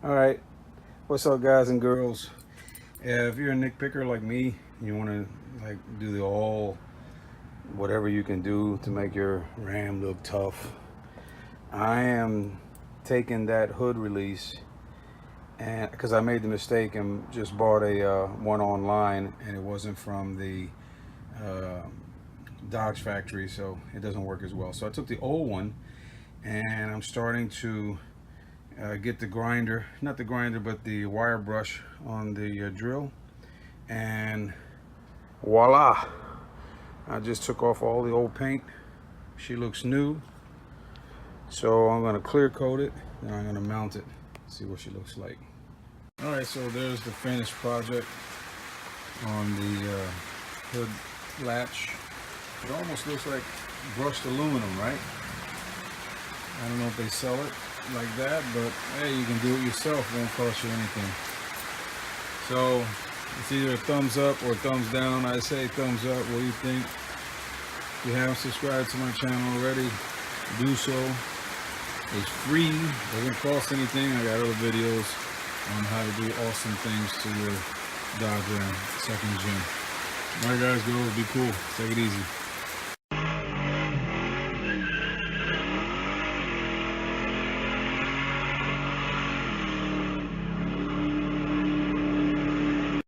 All right, what's up, guys and girls? If you're a nitpicker like me, you want to like do the all whatever you can do to make your ram look tough. I am taking that hood release, and because I made the mistake and just bought a one online, and it wasn't from the Dodge factory, so it doesn't work as well. So I took the old one, and I'm starting to get the grinder, not the grinder, but the wire brush on the drill, and voila, I just took off all the old paint. She looks new. So I'm gonna clear coat it, and I'm gonna mount it, see what she looks like. All right, so there's the finished project on the hood latch. It almost looks like brushed aluminum, right? I don't know if they sell it like that, but hey, you can do it yourself. It won't cost you anything. So it's either a thumbs up or a thumbs down. I say thumbs up. What do you think? If you haven't subscribed to my channel already, do so. It's free, doesn't cost anything. I got other videos on how to do awesome things to your Dodge Ram second gen. All right, guys, girls, be cool. Take it easy.